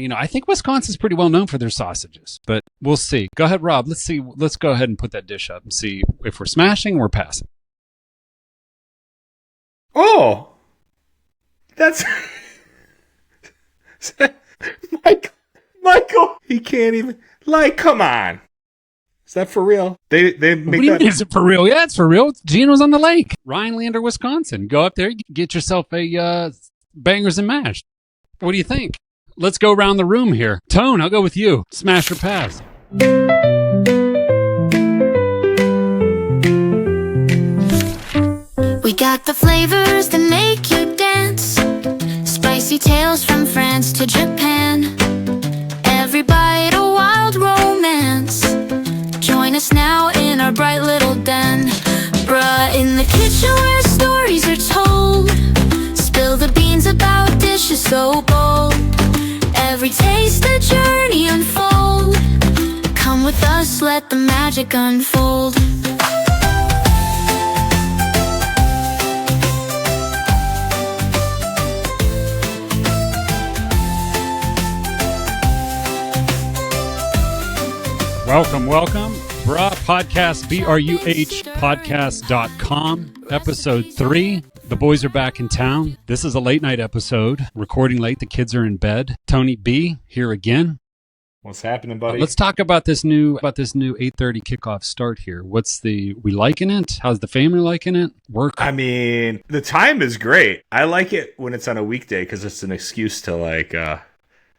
I think Wisconsin's pretty well known for their sausages, but we'll see. Go ahead, Rob. Let's see. Let's go ahead and put that dish up and see if we're smashing or we're passing. Oh, that's Michael. He can't even come on. Is that for real? They make what do you that. mean, is it for real? Yeah, it's for real. Gino's on the lake, Rhinelander, Wisconsin. Go up there, get yourself a bangers and mash. What do you think? Let's go around the room here. Tone, I'll go with you. Smash or pass? We got the flavors that make you dance. Spicy tales from France to Japan. Every bite a wild romance. Join us now in our bright little den. Bruh, in the kitchen where stories are told. Spill the beans about dishes so bold. Every taste a journey unfold. Come with us, let the magic unfold. Welcome. Bruh Podcast, BRUH podcast.com, episode 3. The boys are back in town. This is a late night episode, recording late. The kids are in bed. Tony B here again. What's happening, buddy? Let's talk about this new 8:30 kickoff start here. We liking it? How's the family liking it? Work? I mean, the time is great. I like it when it's on a weekday because it's an excuse to have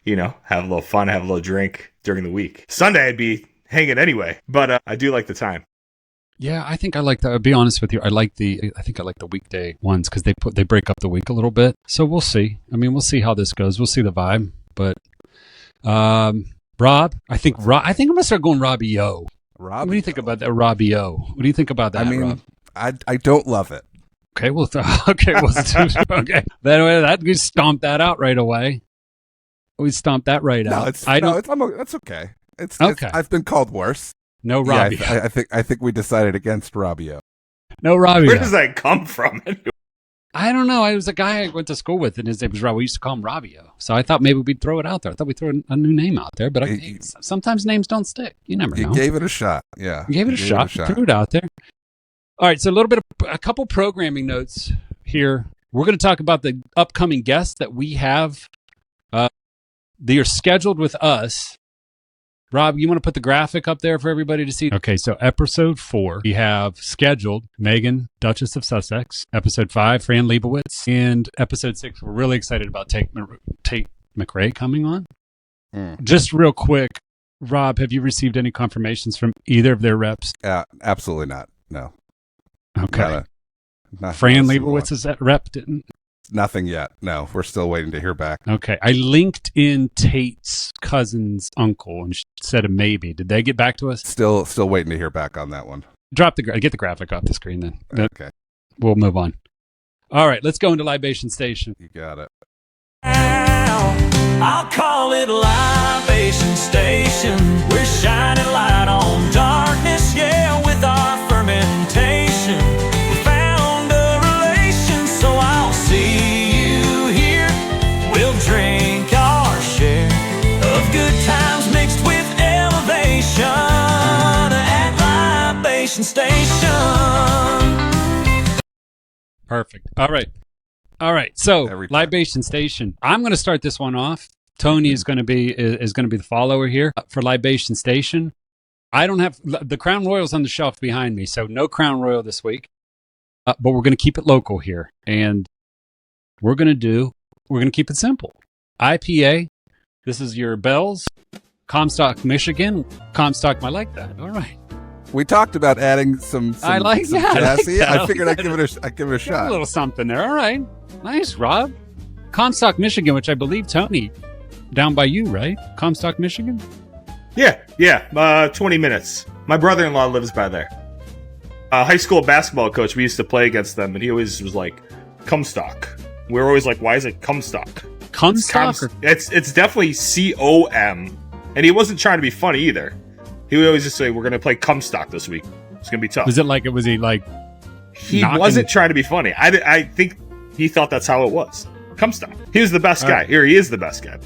a little fun, have a little drink during the week. Sunday I'd be hanging anyway, but I do like the time. Yeah, I think I like that. I'll be honest with you. I think I like the weekday ones because they break up the week a little bit. So we'll see. I mean, we'll see how this goes. We'll see the vibe. But Rob, I think I'm gonna start going Robbie-O. What do you think about that, Robbie-O? What do you think about that? I mean, Rob? I don't love it. Okay, that we stomped that out right away. We stomped that right out. That's okay. It's I've been called worse. No Robbie. Yeah, I think we decided against Robbie-O. No Robbie. Where does that come from? I don't know. I was a guy I went to school with, and his name was Rob. We used to call him Robbie-O. So I thought maybe we'd throw it out there. I thought we'd throw a new name out there, but sometimes names don't stick. You never know. You gave it a shot. Yeah. You gave it a shot. Threw it out there. All right. So a couple programming notes here. We're going to talk about the upcoming guests that we have. They are scheduled with us. Rob, you want to put the graphic up there for everybody to see? Okay, so episode 4, we have scheduled Megan, Duchess of Sussex. Episode 5, Fran Lebowitz. And episode 6, we're really excited about Tate McRae coming on. Just real quick, Rob, have you received any confirmations from either of their reps? Absolutely not. No. Okay. Fran Lebowitz, rep didn't? Nothing yet. No, we're still waiting to hear back. Okay. I linked in Tate's cousin's uncle and said a maybe. Did they get back to us? Still waiting to hear back on that one. Get the graphic off the screen then. Okay. We'll move on. All right. Let's go into Libation Station. You got it. I'll call it Libation Station. We're shining light on darkness, yeah, with our fermentation. We found a relation, so I'll see you here. We'll drink our share of good times mixed with elevation at Libation Station. Perfect. All right. So Libation Station. I'm going to start this one off. Tony is going to be the follower here for Libation Station. I don't have the Crown Royal's on the shelf behind me, so no Crown Royal this week. But we're going to keep it local here, and we're going to keep it simple. IPA. This is your Bell's, Comstock, Michigan. Comstock, I like that. All right. We talked about adding some I like that. Sassy. I figured I'd give it a shot. A little something there. All right. Nice, Rob. Comstock, Michigan, which I believe Tony down by you, right? Comstock, Michigan? Yeah. 20 minutes. My brother-in-law lives by there. High school basketball coach, we used to play against them, and he always was like, Comstock. We were always like, why is it Comstock? Comstock? It's definitely C-O-M. And he wasn't trying to be funny either. He would always just say, we're going to play Comstock this week. It's going to be tough. He wasn't trying to be funny. I think he thought that's how it was. Comstock. He was the best guy. Here, he is the best guy.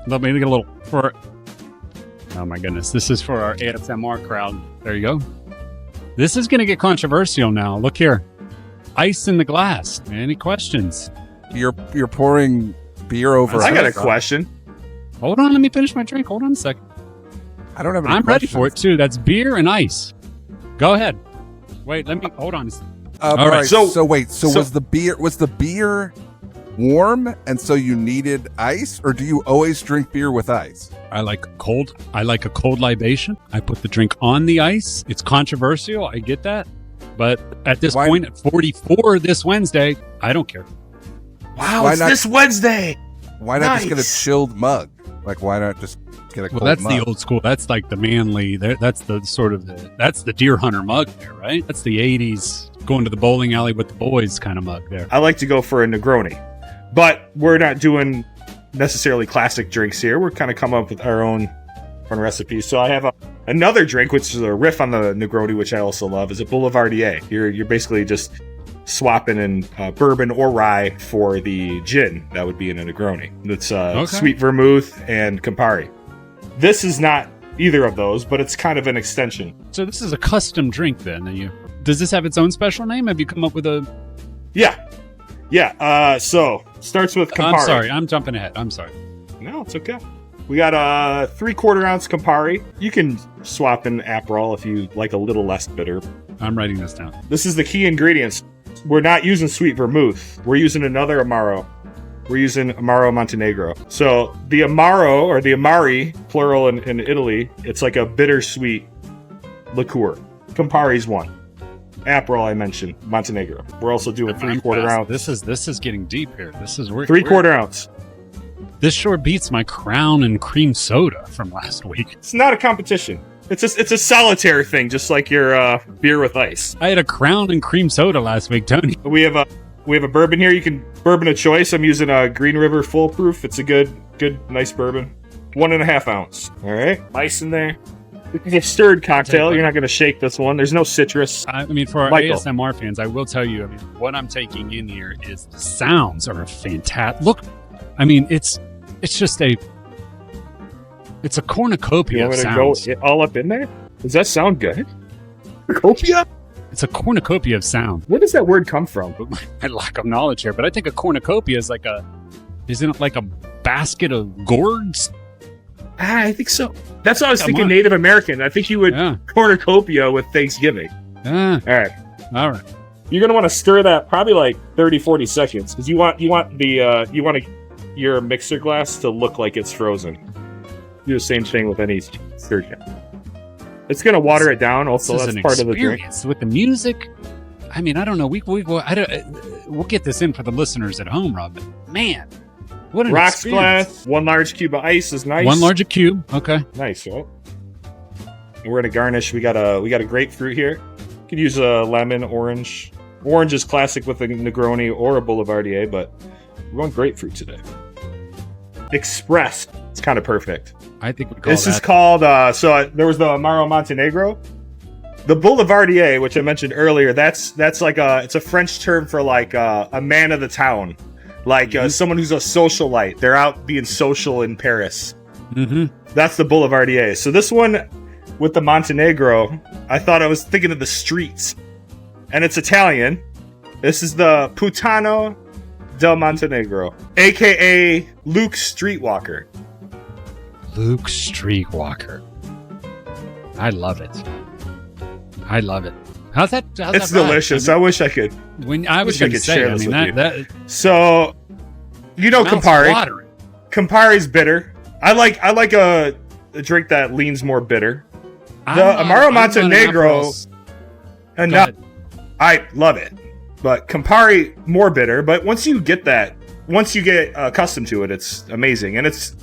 Let me get a little for. Oh my goodness, this is for our ASMR crowd. There you go. This is going to get controversial now. Look here, ice in the glass. Any questions? You're pouring beer over. I got a question. Hold on, let me finish my drink. Hold on a second. I don't have any I'm ready questions. for it too. That's beer and ice. Go ahead. Wait, let me hold on. All right. So was the beer warm, and so you needed ice, or do you always drink beer with ice? I like cold. I like a cold libation. I put the drink on the ice. It's controversial. I get that. But at this point, at 44 this Wednesday, I don't care. Wow, it's this Wednesday. Why not just get a chilled mug? Like, why not just get a cold Well, that's mug? the old school. That's like the manly. That's the sort of that's the deer hunter mug there, right? That's the 80s going to the bowling alley with the boys kind of mug there. I like to go for a Negroni. But we're not doing necessarily classic drinks here. We're kind of coming up with our own recipes. So I have another drink, which is a riff on the Negroni, which I also love, is a Boulevardier. You're basically just swapping in bourbon or rye for the gin that would be in a Negroni. It's sweet vermouth and Campari. This is not either of those, but it's kind of an extension. So this is a custom drink then. Does this have its own special name? Have you come up with a... Yeah. So starts with Campari. I'm sorry. I'm jumping ahead. I'm sorry. No, it's okay. We got a 3/4 ounce Campari. You can swap in Aperol if you like a little less bitter. I'm writing this down. This is the key ingredients. We're not using sweet vermouth. We're using another Amaro. We're using Amaro Montenegro. So the Amaro, or the Amari, plural in Italy, it's like a bittersweet liqueur. Campari's one. Aperol, I mentioned, Montenegro. We're also doing 3/4 ounce. This is getting deep here. This is weird. 3/4 ounce. This sure beats my Crown and cream soda from last week. It's not a competition. It's a solitaire thing, just like your beer with ice. I had a Crown and cream soda last week, Tony. We have a bourbon here. You can bourbon of choice. I'm using a Green River Full Proof. It's a good, nice bourbon. 1.5 ounce. All right, ice in there. It's a stirred cocktail. You're not going to shake this one. There's no citrus. I mean, for our Michael. ASMR fans, I will tell you, what I'm taking in here is the sounds are fantastic. Look, I mean, it's just it's a cornucopia of sounds. Go all up in there? Does that sound good? Cornucopia? It's a cornucopia of sound. Where does that word come from? My lack of knowledge here, but I think a cornucopia is isn't it like a basket of gourds? I think so. That's what I was thinking. Native American. I think you would cornucopia with Thanksgiving. All right. You're gonna want to stir that probably like 30-40 seconds because you want your mixer glass to look like it's frozen. Do the same thing with any stir. It's gonna water it down. Also, that's part of the drink. With the music, I mean, I don't know. We'll get this in for the listeners at home, Rob. But man. What an rocks experience. glass, 1 large cube of ice is nice. 1 large cube, okay. Nice, right? And we're gonna garnish. We got a grapefruit here. You could use a lemon, orange. Orange is classic with a Negroni or a Boulevardier, but we're going grapefruit today. Express. It's kind of perfect. I think we call this is called. So there was the Amaro Montenegro, the Boulevardier, which I mentioned earlier. That's like it's a French term for like a man of the town. Like someone who's a socialite. They're out being social in Paris. Mm-hmm. That's the Boulevardier. So this one with the Montenegro, I thought I was thinking of the streets. And it's Italian. This is the Puttana del Montenegro, a.k.a. Luke Streetwalker. Luke Streetwalker. I love it. How's that? It's delicious. I wish I could. I was going to say, share this with you. So, Campari. Campari's bitter. I like a drink that leans more bitter. The Amaro Montenegro, I love it. But Campari more bitter. But once you get accustomed to it, it's amazing, and it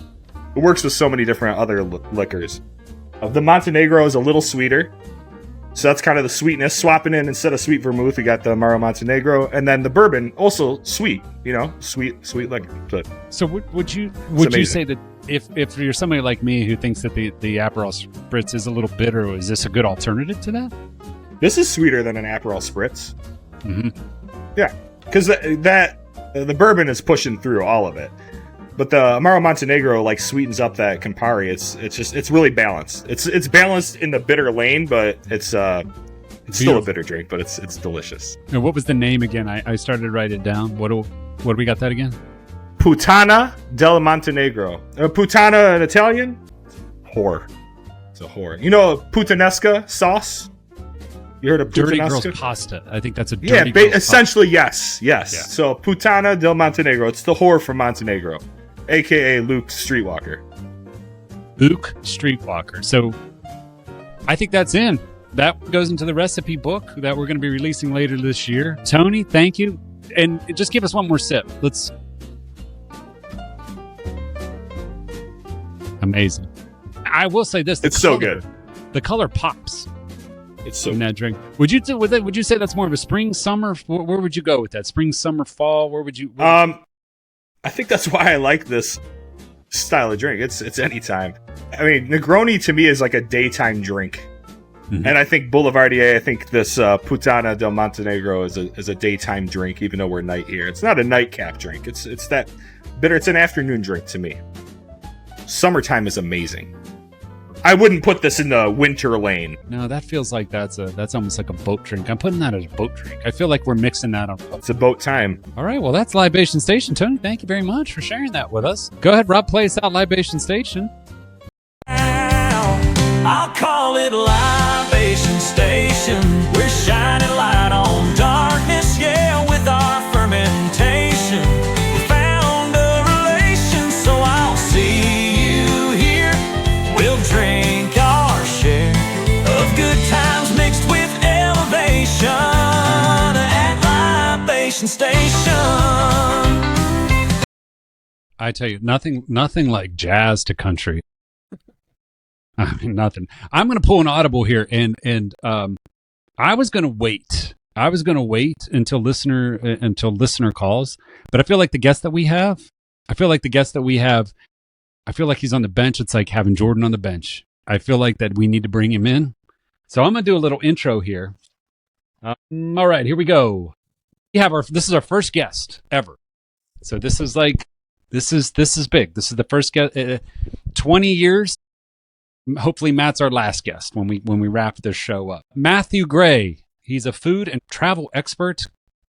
works with so many different other liquors. The Montenegro is a little sweeter. So that's kind of the sweetness. Swapping in instead of sweet vermouth, we got the Amaro Montenegro, and then the bourbon also sweet. Sweet liquor. So would you say that if you're somebody like me who thinks that the Aperol Spritz is a little bitter, is this a good alternative to that? This is sweeter than an Aperol Spritz. Mm-hmm. Yeah, because the bourbon is pushing through all of it. But the Amaro Montenegro like sweetens up that Campari. It's really balanced. It's balanced in the bitter lane, but it's still a bitter drink, but it's delicious. And what was the name again? I started to write it down. What do we got that again? Puttana del Montenegro. Puttana in Italian? Whore. It's a whore. You know puttanesca sauce? You heard of Dirty puttanesca? girl's pasta. I think that's a dirty girl's essentially pasta. yes. Yeah. So Puttana del Montenegro. It's the whore from Montenegro, a.k.a. Luke Streetwalker. Luke Streetwalker. So I think that's in. That goes into the recipe book that we're going to be releasing later this year. Tony, thank you. And just give us one more sip. Let's. Amazing. I will say this. It's so good. The color pops. It's so in that drink. Would you say that's more of a spring, summer? Where would you go with that? Spring, summer, fall? Where would you? I think that's why I like this style of drink. It's anytime. I mean, Negroni to me is like a daytime drink. Mm-hmm. And I think Boulevardier, I think this Puttana del Montenegro is a daytime drink, even though we're night here. It's not a nightcap drink. It's that bitter. It's an afternoon drink to me. Summertime is amazing. I wouldn't put this in the winter lane. No, that feels like that's almost like a boat drink. I'm putting that as a boat drink. I feel like we're mixing that up. It's a boat time. All right, well, that's Libation Station. Tony, thank you very much for sharing that with us. Go ahead, Rob, play us out Libation Station. I'll call it Libation Station. We're shining light on darkness, yeah, with our fermentation. We found a relation, so I'll see you here. We'll drink our share of good times mixed with elevation at Libation Station. I tell you, nothing like jazz to country. I mean, nothing. I'm going to pull an audible here, and I was going to wait. Until listener calls. But I feel like the guest that we have. I feel like he's on the bench. It's like having Jordan on the bench. I feel like that we need to bring him in. So I'm going to do a little intro here. All right, here we go. This is our first guest ever. So this is big. This is the first guest. 20 years. Hopefully Matt's our last guest when we wrap this show up. Matthew Gray. He's a food and travel expert,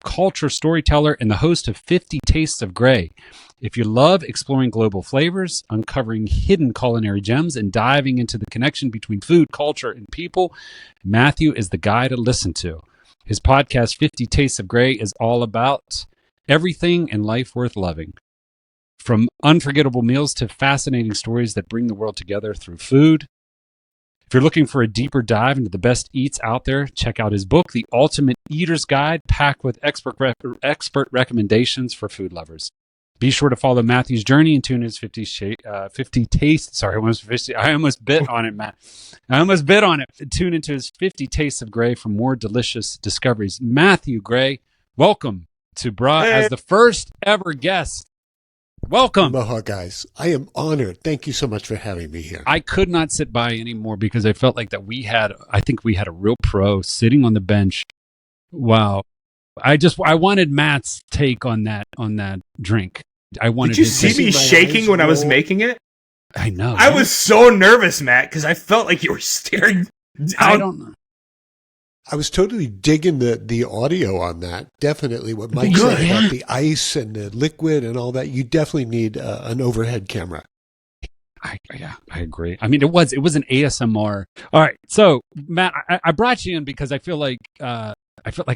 culture storyteller, and the host of 50 Tastes of Gray. If you love exploring global flavors, uncovering hidden culinary gems, and diving into the connection between food, culture, and people, Matthew is the guy to listen to. His podcast, 50 Tastes of Gray, is all about everything in life worth loving. From unforgettable meals to fascinating stories that bring the world together through food. If you're looking for a deeper dive into the best eats out there, check out his book, The Ultimate Eater's Guide, packed with expert recommendations for food lovers. Be sure to follow Matthew's journey and tune in his 50 tastes. Sorry, I almost bit on it, Matt. I almost bit on it. Tune into his 50 Tastes of Gray for more delicious discoveries. Matthew Gray, welcome to Bra as the first ever guest. Welcome. Aloha, guys. I am honored. Thank you so much for having me here. I could not sit by anymore because I felt like that I think we had a real pro sitting on the bench. Wow. I wanted Matt's take on that drink. Did you see me shaking when I was making it? I know. I was so nervous, Matt, because I felt like you were staring down. I don't know. I was totally digging the audio on that. Definitely what Mike said about the ice and the liquid and all that. You definitely need an overhead camera. I agree. I mean, it was an ASMR. All right. So Matt, I brought you in because I feel like I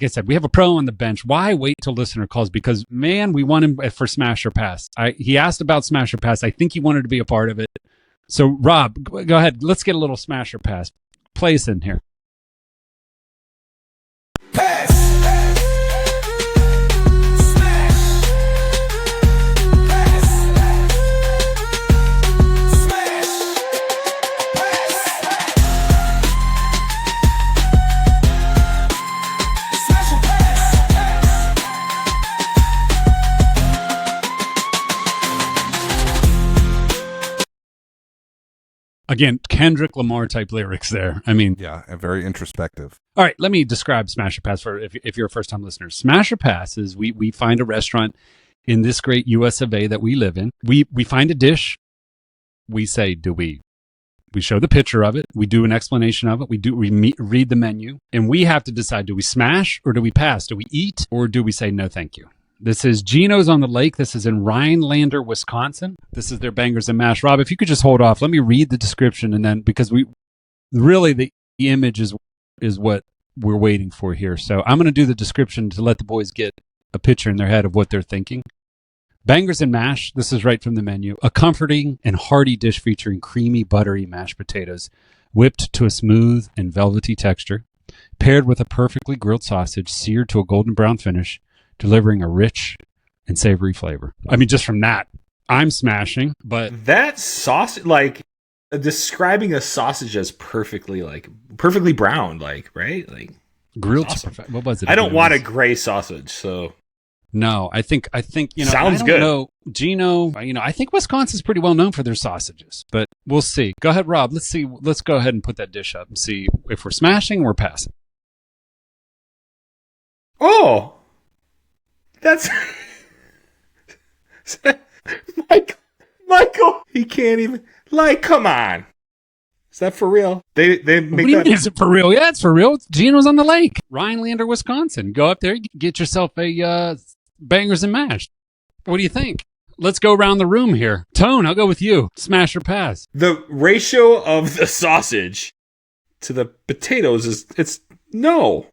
said, we have a pro on the bench. Why wait till listener calls? Because man, we want him for Smash or Pass. He asked about Smash or Pass. I think he wanted to be a part of it. So Rob, go ahead. Let's get a little Smash or Pass. Play us in here. Again, Kendrick Lamar type lyrics there. I mean, yeah, and very introspective. All right, let me describe Smash or Pass for if you're a first time listener. Smash or Pass is we find a restaurant in this great US of A that we live in. We find a dish. We say, we show the picture of it. We do an explanation of it. We read the menu, and we have to decide, do we smash or do we pass? Do we eat or do we say no thank you? This is Gino's on the Lake. This is in Rhinelander, Wisconsin. This is their bangers and mash. Rob, if you could just hold off, let me read the description, and then, because the image is what we're waiting for here. So I'm going to do the description to let the boys get a picture in their head of what they're thinking. Bangers and mash, this is right from the menu. A comforting and hearty dish featuring creamy, buttery mashed potatoes, whipped to a smooth and velvety texture, paired with a perfectly grilled sausage seared to a golden brown finish, delivering a rich and savory flavor. I mean, just from that, I'm smashing. But that sausage, like describing a sausage as perfectly browned, like, right? Like grilled. Awesome. What was it? I don't want a gray sausage, so. No, I think Sounds good. Know, Gino, I think Wisconsin's pretty well known for their sausages, but we'll see. Go ahead, Rob. Let's see. Let's go ahead and put that dish up and see if we're smashing or we're passing. Oh, that's Michael. He can't even, like, come on. Is that for real? They make what do you that. mean, is it for real? Yeah, it's for real. Gino's on the Lake, Rhinelander, Wisconsin. Go up there, get yourself a bangers and mash. What do you think? Let's go around the room here. Tone, I'll go with you. Smash or pass? The ratio of the sausage to the potatoes it's no.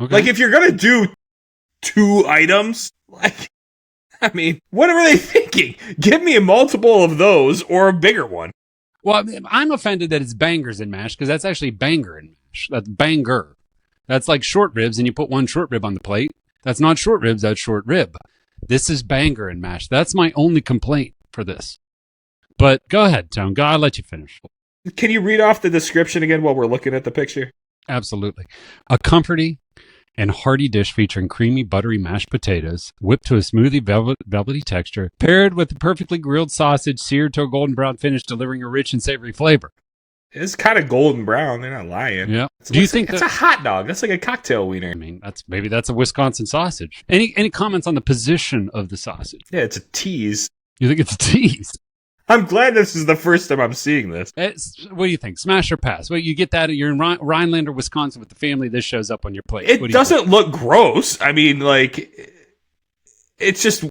Okay. Like, if you're gonna do 2 items, like, I mean, what are they thinking? Give me a multiple of those or a bigger one. Well, I'm offended that it's bangers and mash, because that's actually banger and mash. That's banger. That's like short ribs, and you put one short rib on the plate. That's not short ribs, that's short rib. This is banger and mash. That's my only complaint for this. But go ahead, Tone. I'll let you finish. Can you read off the description again while we're looking at the picture? Absolutely. A comforting and hearty dish featuring creamy, buttery mashed potatoes, whipped to a smoothie, velvety texture, paired with a perfectly grilled sausage seared to a golden brown finish, delivering a rich and savory flavor. It's kind of golden brown. They're not lying. Yeah. Do you think it's a hot dog? That's like a cocktail wiener. I mean, that's a Wisconsin sausage. Any comments on the position of the sausage? Yeah, it's a tease. You think it's a tease? I'm glad this is the first time I'm seeing this. What do you think? Smash or pass? Well, you get that. You're in Rhinelander, Wisconsin with the family. This shows up on your plate. It doesn't look gross. I mean, like, it's just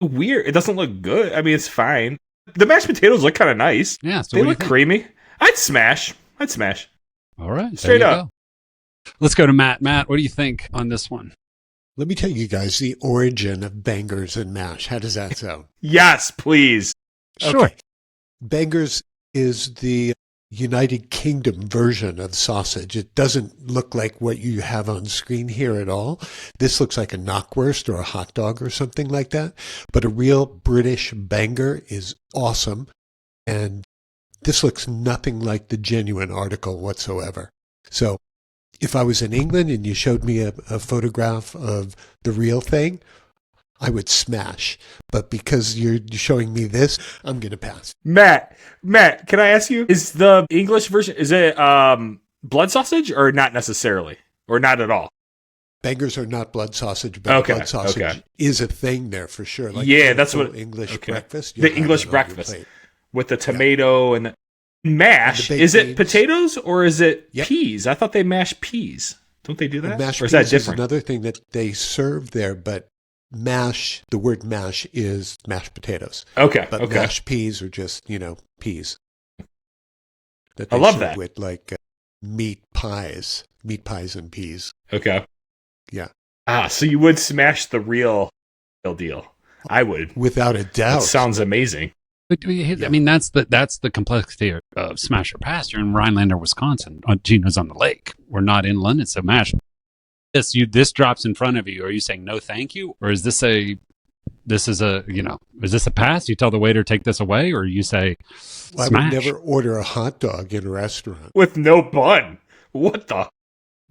weird. It doesn't look good. I mean, it's fine. The mashed potatoes look kind of nice. Yeah, so they look creamy. I'd smash. All right. Straight up. Go. Let's go to Matt. Matt, what do you think on this one? Let me tell you guys the origin of bangers and mash. How does that sound? Yes, please. Sure. Okay. Bangers is the United Kingdom version of sausage. It doesn't look like what you have on screen here at all. This looks like a knockwurst or a hot dog or something like that. But a real British banger is awesome. And this looks nothing like the genuine article whatsoever. So if I was in England and you showed me a photograph of the real thing, I would smash. But because you're showing me this, I'm going to pass. Matt, can I ask you, is the English version, is it blood sausage or not necessarily? Or not at all? Bangers are not blood sausage, but blood sausage is a thing there for sure. Like, yeah, that's what English breakfast. The English breakfast with the tomato and the mash. Is it potatoes or is it peas? I thought they mash peas. Don't they do that? Mashed or is that peas different? Is another thing that they serve there, but mash, the word mash is mashed potatoes. Okay. But mashed peas are just, peas. I love that. With like meat pies and peas. Okay. Yeah. So you would smash the real deal. I would. Without a doubt. That sounds amazing. But, I mean, that's the complexity of smash or pass. You're in Rhinelander, Wisconsin. Gino's on the Lake. We're not in London, so mash. This drops in front of you. Are you saying no, thank you, or is this a pass? You tell the waiter take this away, or you say smash? I would never order a hot dog in a restaurant with no bun. What the?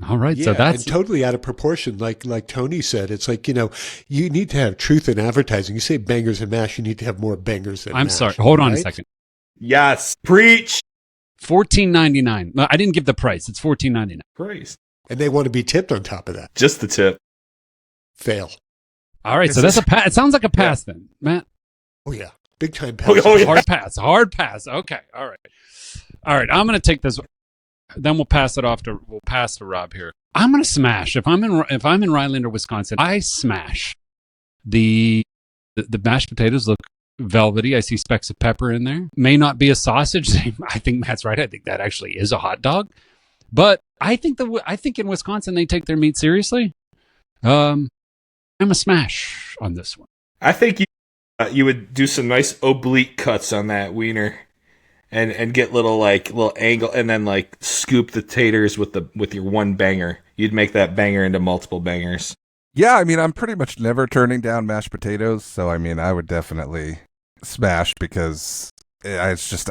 All right, yeah, so that's and totally out of proportion. Like Tony said, it's like, you need to have truth in advertising. You say bangers and mash, you need to have more bangers than mash. I'm sorry. Hold on a second. Yes, preach. $14.99. I didn't give the price. It's $14.99. Praise. And they want to be tipped on top of that. Just the tip. Fail. All right, so that's a pass. It sounds like a pass then, Matt. Oh yeah, big time pass. Oh, yeah. Hard pass. Okay, all right. I'm gonna take this. Then we'll pass to Rob here. I'm gonna smash if I'm in Rhinelander, Wisconsin. I smash the mashed potatoes. Look velvety. I see specks of pepper in there. May not be a sausage. I think Matt's right. I think that actually is a hot dog. But I think in Wisconsin they take their meat seriously. I'm a smash on this one. I think you would do some nice oblique cuts on that wiener, and get little angle, and then like scoop the taters with your one banger. You'd make that banger into multiple bangers. Yeah, I mean, I'm pretty much never turning down mashed potatoes, so I mean, I would definitely smash because it's just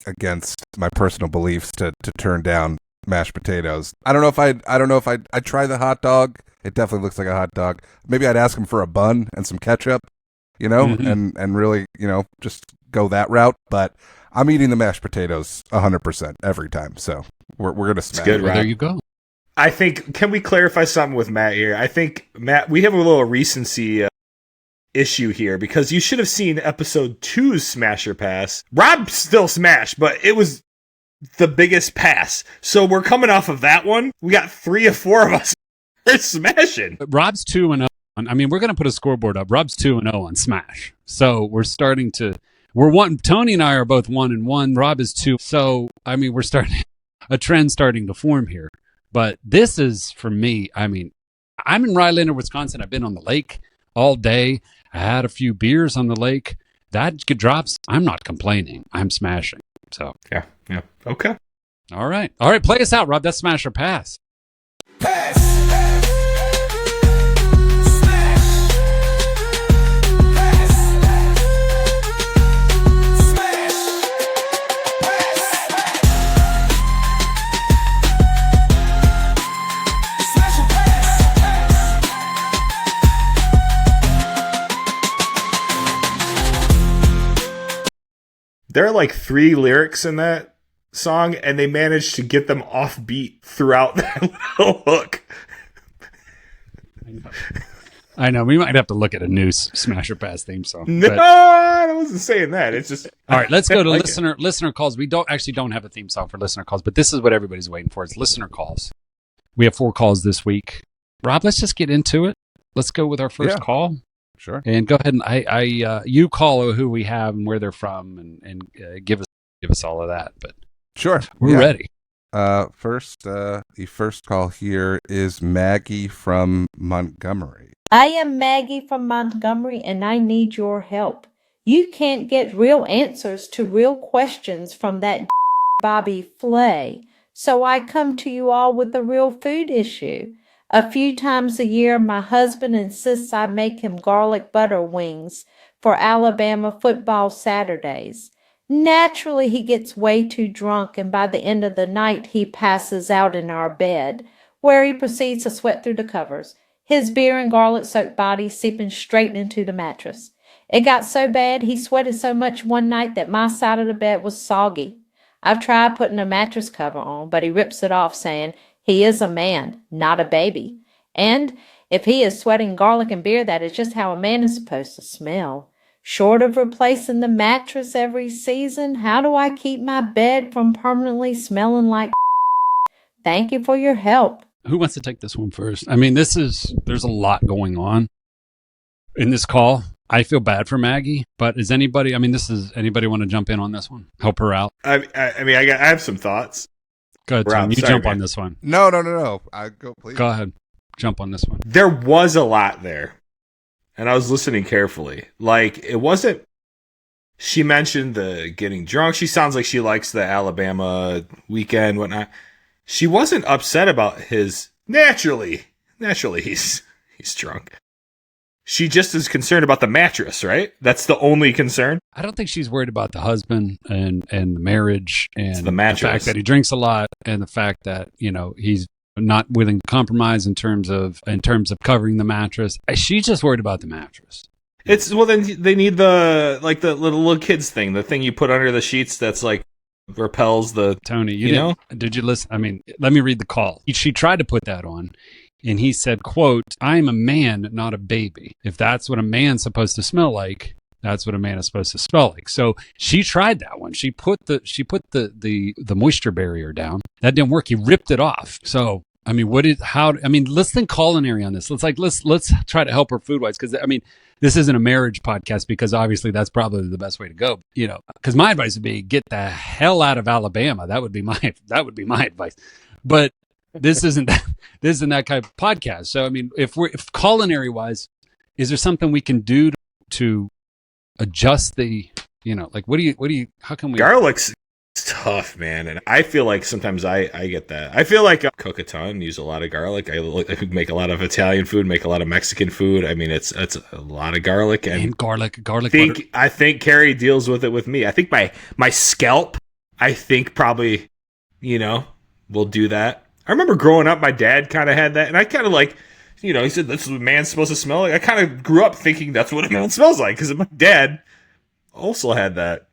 against my personal beliefs to turn down mashed potatoes. I don't know if I'd try the hot dog. It definitely looks like a hot dog. Maybe I'd ask him for a bun and some ketchup, and really, just go that route. But I'm eating the mashed potatoes 100% every time. So we're gonna smash. Good, well, there you go. I think, can we clarify something with Matt here? I think, Matt, we have a little recency issue here because you should have seen episode 2's Smasher Pass. Rob still smashed, but it was the biggest pass. So we're coming off of that one. We got 3 or 4 of us. We're smashing. Rob's 2-0. I mean, we're going to put a scoreboard up. Rob's 2-0 on Smash. So we're starting to. Tony and I are both 1-1. Rob is 2. So I mean, we're starting a trend starting to form here. But this is, for me, I mean, I'm in Rhinelander, Wisconsin. I've been on the lake all day. I had a few beers on the lake. That drops. I'm not complaining. I'm smashing. So yeah. Okay. All right. Play us out, Rob. That's smash or pass. Pass. There are like 3 lyrics in that song, and they managed to get them off beat throughout that little hook. I know. We might have to look at a new Smash or Pass theme song. No, I wasn't saying that. It's just... All right, let's go to listener calls. We don't have a theme song for listener calls, but this is what everybody's waiting for. It's listener calls. We have 4 calls this week. Rob, let's just get into it. Let's go with our first call. Sure. And go ahead and you call who we have and where they're from and give us all of that. But sure, we're ready. The first call here is Maggie from Montgomery. I am Maggie from Montgomery, and I need your help. You can't get real answers to real questions from that Bobby Flay, so I come to you all with a real food issue. A few times a year, my husband insists I make him garlic butter wings for Alabama football Saturdays. Naturally, he gets way too drunk, and by the end of the night, he passes out in our bed, where he proceeds to sweat through the covers, his beer and garlic-soaked body seeping straight into the mattress. It got so bad, he sweated so much one night that my side of the bed was soggy. I've tried putting a mattress cover on, but he rips it off, saying he is a man, not a baby. And if he is sweating garlic and beer, that is just how a man is supposed to smell. Short of replacing the mattress every season, how do I keep my bed from permanently smelling like Thank you for your help. Who wants to take this one first? I mean, there's a lot going on in this call. I feel bad for Maggie, but anybody want to jump in on this one? Help her out? I have some thoughts. Go ahead, Tom. Jump on this one. No. Go, please. Go ahead. Jump on this one. There was a lot there, and I was listening carefully. Like, it wasn't... She mentioned the getting drunk. She sounds like she likes the Alabama weekend, whatnot. She wasn't upset about his... Naturally, he's drunk. She just is concerned about the mattress, right? That's the only concern. I don't think she's worried about the husband and the marriage and the mattress. The fact that he drinks a lot and the fact that, he's not willing to compromise in terms of covering the mattress. She's just worried about the mattress. Then they need the little kids thing, the thing you put under the sheets that's like repels the... Tony, did you listen? I mean, let me read the call. She tried to put that on. And he said, quote, "I'm a man, not a baby. If that's what a man's supposed to smell like, that's what a man is supposed to smell like." So she tried that one. She put the moisture barrier down. That didn't work. He ripped it off. So I mean, let's think culinary on this. Let's try to help her food wise. Cause I mean, this isn't a marriage podcast because obviously that's probably the best way to go, cause my advice would be get the hell out of Alabama. That would be my advice. But this isn't that kind of podcast. So, I mean, if culinary wise, is there something we can do to adjust the, how can we? Garlic's tough, man. And I feel like sometimes I get that. I feel like I cook a ton, use a lot of garlic. I make a lot of Italian food, make a lot of Mexican food. I mean, it's a lot of garlic and garlic. I think Carrie deals with it with me. I think my scalp, I think probably, will do that. I remember growing up, my dad kind of had that, and I kind of like, he said that's what a man's supposed to smell like. I kind of grew up thinking that's what a man smells like because my dad also had that.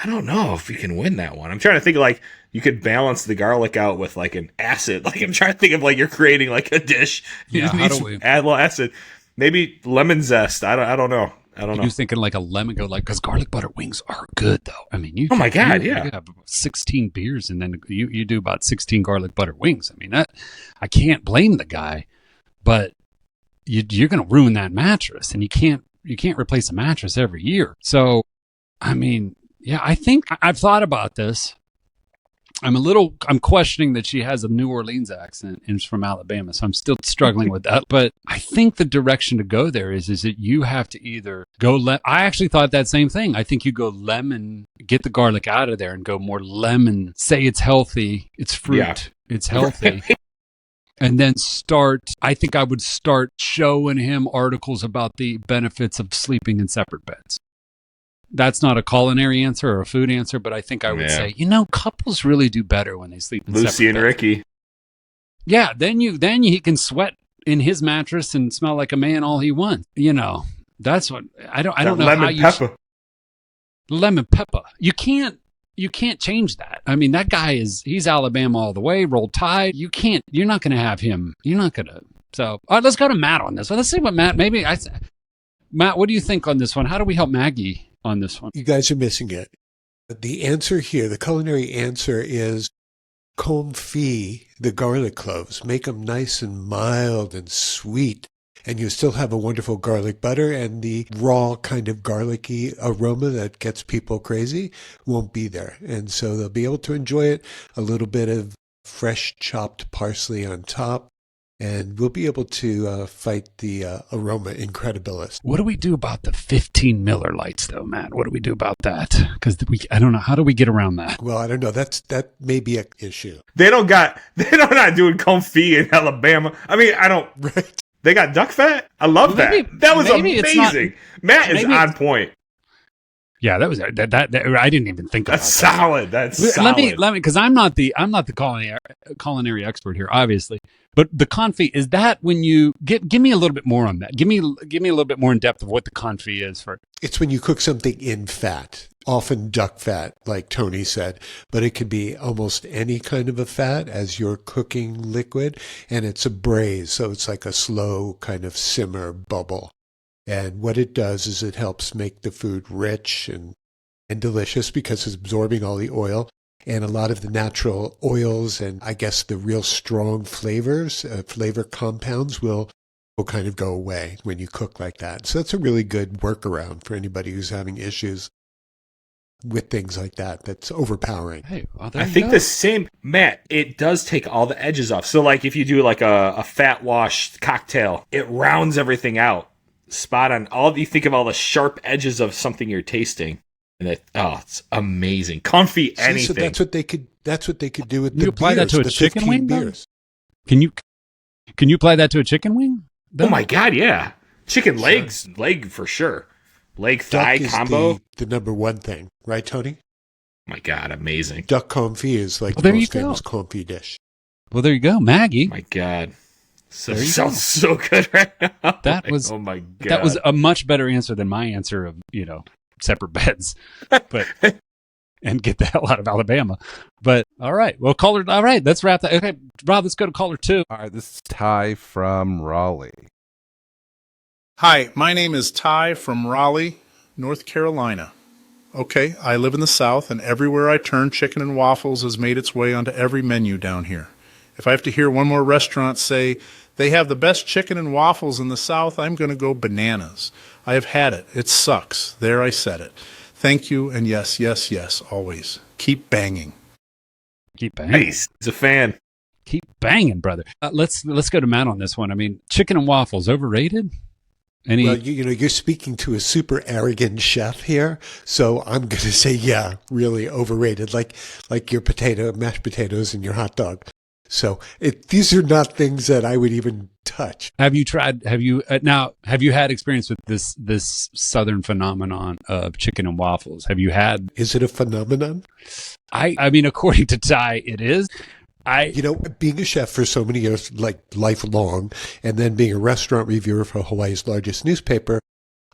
I don't know if you can win that one. I'm trying to think like you could balance the garlic out with like an acid. Like I'm trying to think of like you're creating like a dish. Yeah, how do we add a little acid? Maybe lemon zest. I don't know. You thinking like a lemon because garlic butter wings are good though. I mean, you my God, you have 16 beers and then you do about 16 garlic butter wings. I mean, that I can't blame the guy, but you're going to ruin that mattress, and you can't replace a mattress every year. So, I mean, yeah, I think I've thought about this. I'm questioning that she has a New Orleans accent and is from Alabama, so I'm still struggling with that. But I think the direction to go there is that you have to either go I actually thought that same thing. I think you go lemon, get the garlic out of there and go more lemon. Say it's healthy, it's fruit, it's healthy. And then I think I would start showing him articles about the benefits of sleeping in separate beds. That's not a culinary answer or a food answer, but I think I would say, couples really do better when they sleep in Lucy and beds. Ricky. Yeah, then he can sweat in his mattress and smell like a man all he wants. That's what I don't know how you lemon pepper. You can't change that. I mean, that guy he's Alabama all the way, roll tide. You're not going to have him. You're not going to. So, all right, let's go to Matt on this one. Let's see what Matt, Matt, what do you think on this one? How do we help Maggie on this one? You guys are missing it. The answer here, the culinary answer is confit the garlic cloves. Make them nice and mild and sweet. And you still have a wonderful garlic butter, and the raw kind of garlicky aroma that gets people crazy won't be there. And so they'll be able to enjoy it. A little bit of fresh chopped parsley on top. And we'll be able to fight the aroma incredibilis. What do we do about the 15 Miller lights, though, Matt? What do we do about that? Because I don't know. How do we get around that? Well, I don't know. That may be an issue. They're not doing confit in Alabama. I mean, I don't. Right. They got duck fat. I love that. That was amazing. Matt is on point. Yeah, that was that. I didn't even think about that. That's solid. That's solid. Let me, because I'm not the culinary expert here, obviously. But the confit, is that when you give me a little bit more on that? Give me a little bit more in depth of what the confit is for. It's when you cook something in fat, often duck fat, like Tony said, but it could be almost any kind of a fat as you're cooking liquid, and it's a braise, so it's like a slow kind of simmer bubble. And what it does is it helps make the food rich and delicious because it's absorbing all the oil. And a lot of the natural oils and I guess the real strong flavors, flavor compounds will kind of go away when you cook like that. So that's a really good workaround for anybody who's having issues with things like that. That's overpowering. Hey, well, I think the same, Matt, it does take all the edges off. So like if you do like a fat wash cocktail, it rounds everything out. Spot on. You think of all the sharp edges of something you're tasting. And it's amazing. Confit anything. So that's what they could do with you apply beers, that to a chicken wing beers. Can you apply that to a chicken wing? Oh my God, yeah. Chicken legs, leg for sure. Leg thigh duck combo. Is the number one thing, right, Tony? Oh my God, amazing. Duck confit is like the most famous confit dish. Well, there you go, Maggie. Oh my God. Sounds so good right now. Oh my God. That was a much better answer than my answer of, separate beds. But and get the hell out of Alabama. But all right, well, caller. All right, let's wrap that. Okay, Rob, let's go to caller 2. All right, this is Ty from Raleigh. Hi, my name is Ty from Raleigh, North Carolina. Okay, I live in the South, and everywhere I turn, chicken and waffles has made its way onto every menu down here. If I have to hear one more restaurant say they have the best chicken and waffles in the South, I'm going to go bananas. I have had it. It sucks. There, I said it. Thank you, and yes, yes, yes, always. Keep banging. Keep banging. Nice. He's a fan. Keep banging, brother. Let's go to Matt on this one. I mean, chicken and waffles overrated? Any? Well, you're speaking to a super arrogant chef here, so I'm going to say, yeah, really overrated, like your mashed potatoes and your hot dog. So these are not things that I would even touch. Have you had experience with this Southern phenomenon of chicken and waffles? Have you had? Is it a phenomenon? I mean, according to Ty, it is. Being a chef for so many years, like lifelong, and then being a restaurant reviewer for Hawaii's largest newspaper,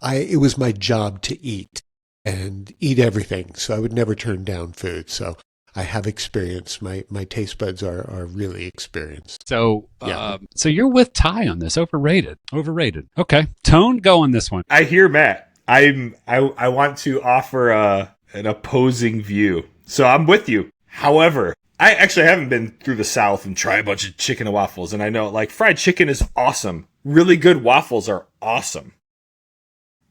it was my job to eat and eat everything. So I would never turn down food. So I have experience. My taste buds are really experienced. So, yeah. So you're with Ty on this. Overrated. Okay. Tone, go on this one. I hear Matt. I want to offer an opposing view. So I'm with you. However, I actually haven't been through the South and tried a bunch of chicken and waffles. And I know, like, fried chicken is awesome. Really good waffles are awesome.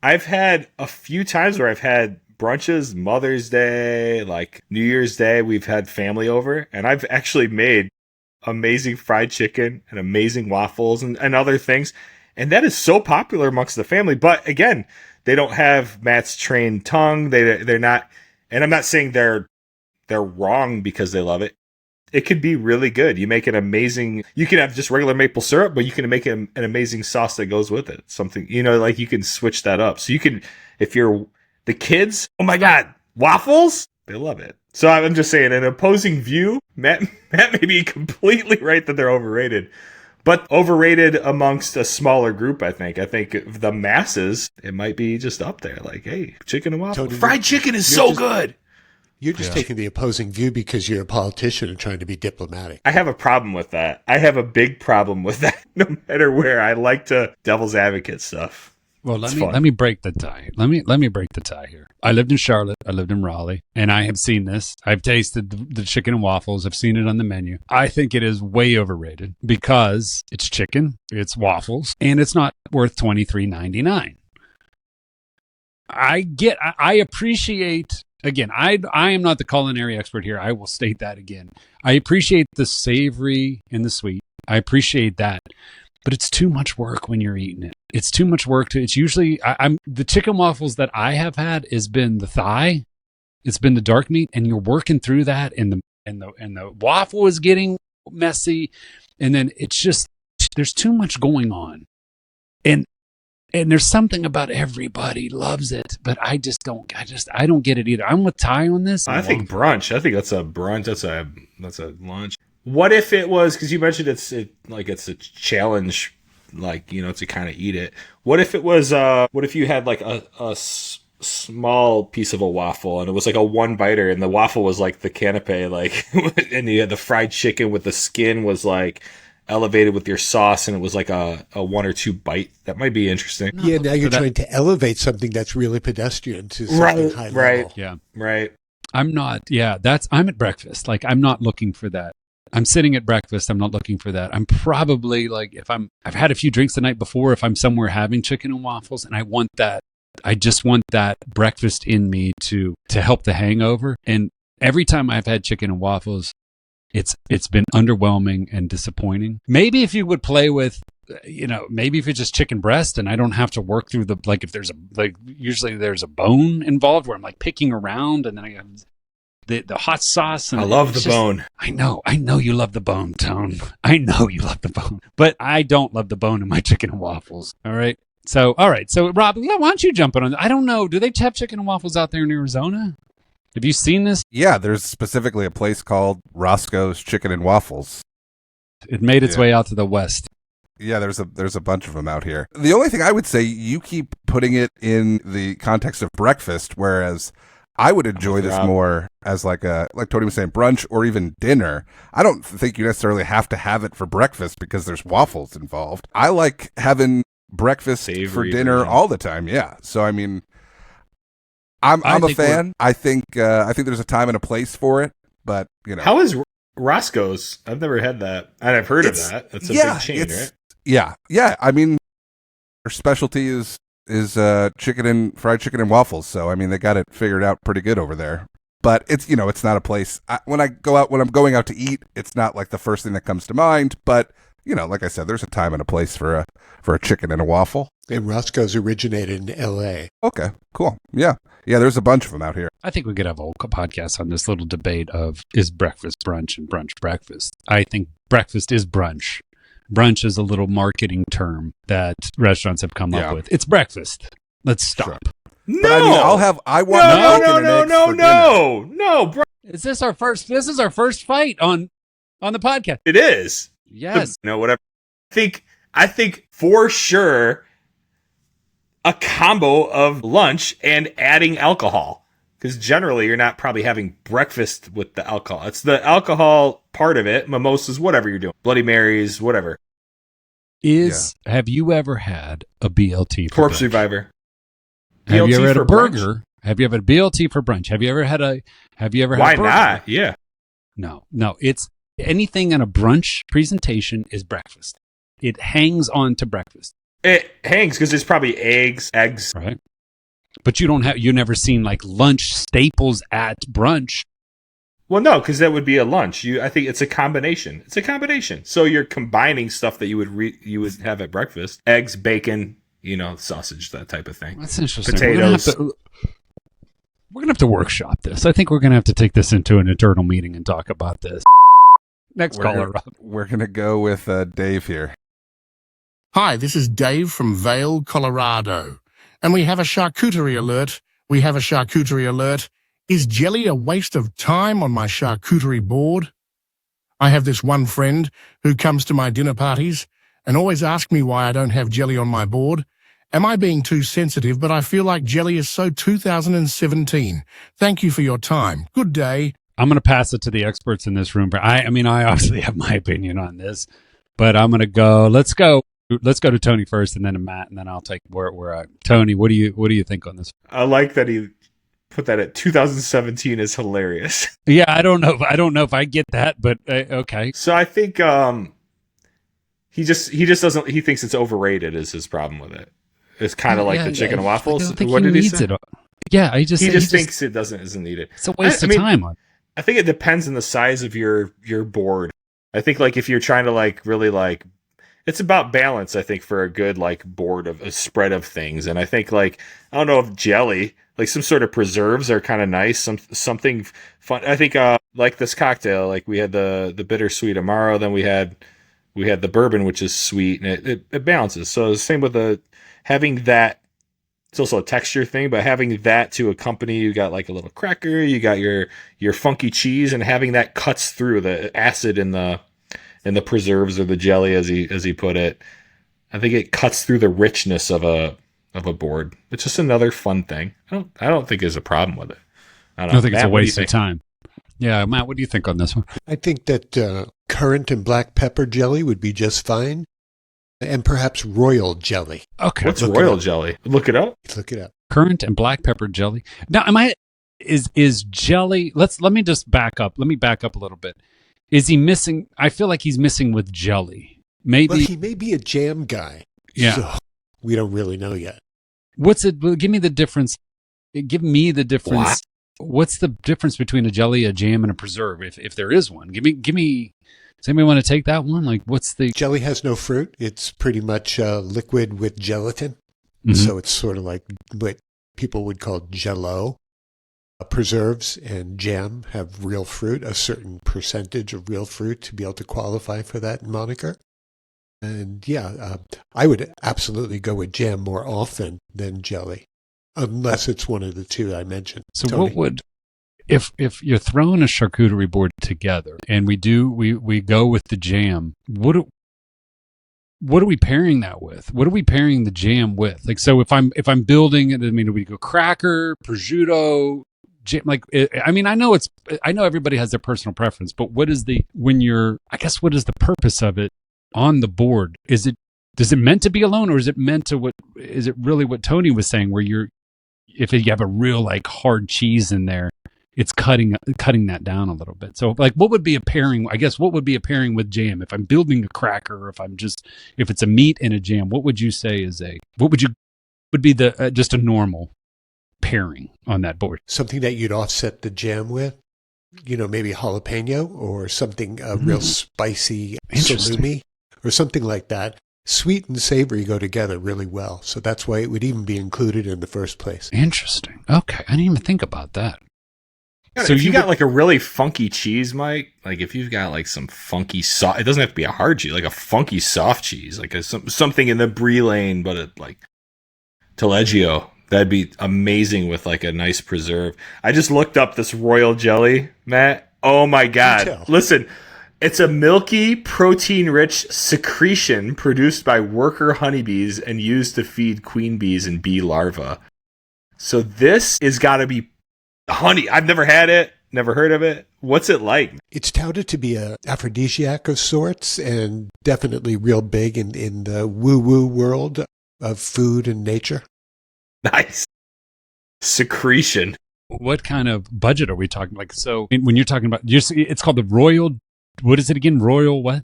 I've had a few times where I've had brunches, Mother's Day, like New Year's Day, we've had family over, and I've actually made amazing fried chicken and amazing waffles and other things. And that is so popular amongst the family. But again, they don't have Matt's trained tongue. They're not, and I'm not saying they're wrong because they love it. It could be really good. You make an amazing, you can have just regular maple syrup, but you can make an amazing sauce that goes with it. Something, like you can switch that up. So you can, if you're the kids, oh my God, waffles, they love it. So I'm just saying, an opposing view, Matt may be completely right that they're overrated, but overrated amongst a smaller group, I think. I think the masses, it might be just up there. Like, hey, chicken and waffles. Fried chicken is so good. You're just taking the opposing view because you're a politician and trying to be diplomatic. I have a problem with that. I have a big problem with that. No matter where, I like to devil's advocate stuff. Well, let me break the tie. Let me break the tie here. I lived in Charlotte. I lived in Raleigh, and I have seen this. I've tasted the chicken and waffles. I've seen it on the menu. I think it is way overrated because it's chicken, it's waffles, and it's not worth $23.99. I appreciate. Again, I am not the culinary expert here. I will state that again. I appreciate the savory and the sweet. I appreciate that. But it's too much work when you're eating it. It's too much work it's usually, the chicken waffles that I have had has been the thigh. It's been the dark meat, and you're working through that, and the waffle is getting messy. And then it's just, there's too much going on. And there's something about everybody loves it, but I don't get it either. I'm with Ty on this. I think brunch. I think that's a brunch. That's a lunch. What if it was, because you mentioned it's a challenge, to kind of eat it. What if it was, what if you had like a small piece of a waffle and it was like a one biter and the waffle was like the canapé, like, and you had the fried chicken with the skin was like elevated with your sauce, and it was like a 1 or 2 bite. That might be interesting. Yeah, now you're trying to elevate something that's really pedestrian to something high level. Right. Yeah. Right. I'm at breakfast. Like, I'm not looking for that. I'm sitting at breakfast. I'm not looking for that. I'm probably like, I've had a few drinks the night before, if I'm somewhere having chicken and waffles, and I want that. I just want that breakfast in me to help the hangover. And every time I've had chicken and waffles, it's been underwhelming and disappointing. Maybe if you would play with, maybe if it's just chicken breast and I don't have to work through if there's usually there's a bone involved where I'm like picking around, and then I have the hot sauce. And I love the bone. I know you love the bone, Tone. I know you love the bone, but I don't love the bone in my chicken and waffles. All right. So Rob, why don't you jump in on? I don't know. Do they have chicken and waffles out there in Arizona? Have you seen this? Yeah, there's specifically a place called Roscoe's Chicken and Waffles. It made its way out to the west. Yeah, there's a bunch of them out here. The only thing I would say, you keep putting it in the context of breakfast, whereas I would enjoy this more as like Tony was saying, brunch or even dinner. I don't think you necessarily have to have it for breakfast because there's waffles involved. I like having breakfast for dinner all the time. Yeah. So, I mean, I'm a fan. I think there's a time and a place for it, but you know. How is Roscoe's? I've never had that. And I've heard of that. It's a big chain, right? Yeah. Yeah. I mean, their specialty is fried chicken and waffles. So I mean, they got it figured out pretty good over there. But it's it's not a place when I'm going out to eat. It's not like the first thing that comes to mind. But like I said, there's a time and a place for a chicken and a waffle. And Roscoe's originated in L.A. Okay, cool. Yeah. There's a bunch of them out here. I think we could have a whole podcast on this little debate of is breakfast brunch and brunch breakfast. I think breakfast is brunch. Brunch is a little marketing term that restaurants have come up with. It's breakfast. Let's stop. Sure. No, but I want no, bro. Is this our first? This is our first fight on the podcast. It is. Yes. Whatever. I think for sure a combo of lunch and adding alcohol, because generally you're not probably having breakfast with the alcohol. It's the alcohol part of it, mimosas, whatever you're doing, Bloody Marys, whatever. Have you ever had a BLT for Corpse brunch? Survivor? Have you ever had a burger? Brunch? Have you ever had a BLT for brunch? Have you ever had a Why not? Yeah. No. It's anything in a brunch presentation is breakfast. It hangs on to breakfast. It hangs because there's probably eggs. Right. But you never seen like lunch staples at brunch. Well, no, because that would be a lunch. I think it's a combination. So you're combining stuff that you would have at breakfast: eggs, bacon, sausage, that type of thing. That's interesting. Potatoes. We're gonna have to workshop this. I think we're gonna have to take this into an internal meeting and talk about this. Next caller. We're gonna go with Dave here. Hi, this is Dave from Vail, Colorado. And we have a charcuterie alert. Is jelly a waste of time on my charcuterie board? I have this one friend who comes to my dinner parties and always asks me why I don't have jelly on my board. Am I being too sensitive? But I feel like jelly is so 2017. Thank you for your time. Good day. I'm going to pass it to the experts in this room. I obviously have my opinion on this, but I'm going to go. Let's go to Tony first, and then to Matt, and then I'll take where I. Tony, what do you think on this? I like that he put that at 2017 is hilarious. Yeah, I don't know if I get that, but okay. So I think he just doesn't. He thinks it's overrated. Is his problem with it? It's kind of like the chicken and waffles. What did he say? Yeah, he just thinks it isn't needed. It's a waste of time. I think it depends on the size of your board. I think like if you're trying to like really like, it's about balance. I think for a good like board of a spread of things, and I think like I don't know if jelly, like some sort of preserves are kind of nice. Something fun. I think like this cocktail, like we had the bittersweet Amaro, then we had the bourbon, which is sweet, and it balances. So the same with having that. It's also a texture thing, but having that to accompany, you got like a little cracker, you got your funky cheese, and having that cuts through the acid in the preserves or the jelly, as he put it. I think it cuts through the richness of a board. It's just another fun thing. I don't think there's a problem with it. I don't think Matt, it's a waste of time. Yeah, Matt, what do you think on this one? I think that currant and black pepper jelly would be just fine. And perhaps royal jelly. Okay. What's royal jelly? Look it up. Look it up. Currant and black pepper jelly. Now, is jelly? Let me just back up. Let me back up a little bit. Is he missing? I feel like he's missing with jelly. Maybe well, he may be a jam guy. Yeah. So we don't really know yet. What's it? Give me the difference. Give me the difference. What's the difference between a jelly, a jam, and a preserve? If there is one, give me. Does anybody want to take that one? Like, what's the... Jelly has no fruit. It's pretty much liquid with gelatin. Mm-hmm. So it's sort of like what people would call Jell-O. Preserves and jam have real fruit, a certain percentage of real fruit to be able to qualify for that moniker. And yeah, I would absolutely go with jam more often than jelly, unless it's one of the two I mentioned. So Tony? what would... If you're throwing a charcuterie board together and we go with the jam, what are we pairing that with? What are we pairing the jam with? Like, so if I'm building it, I mean, do we go cracker, prosciutto, jam? Like, I mean, I know everybody has their personal preference, but what is the purpose of it on the board? Is it meant to be alone, or is it meant to is it really what Tony was saying, where if you have a real like hard cheese in there, it's cutting that down a little bit. So like, what would be a pairing? I guess what would be a pairing with jam? If I'm building a cracker, or if it's a meat and a jam, what would you say would be the just a normal pairing on that board? Something that you'd offset the jam with, maybe jalapeno or something real spicy salumi or something like that. Sweet and savory go together really well. So that's why it would even be included in the first place. Interesting. Okay. I didn't even think about that. So if you got like a really funky cheese, Mike, like if you've got like some funky soft, it doesn't have to be a hard cheese, like a funky soft cheese, like something in the brie lane, but it like Taleggio, that'd be amazing with like a nice preserve. I just looked up this royal jelly, Matt. Oh my God. Listen, it's a milky, protein-rich secretion produced by worker honeybees and used to feed queen bees and bee larvae. So this is got to be honey. I've never had it, never heard of it. What's it like? It's touted to be an aphrodisiac of sorts, and definitely real big in the woo-woo world of food and nature. Nice. Secretion. What kind of budget are we talking? Like, so when you're talking about, it's called the royal, what is it again? Royal what?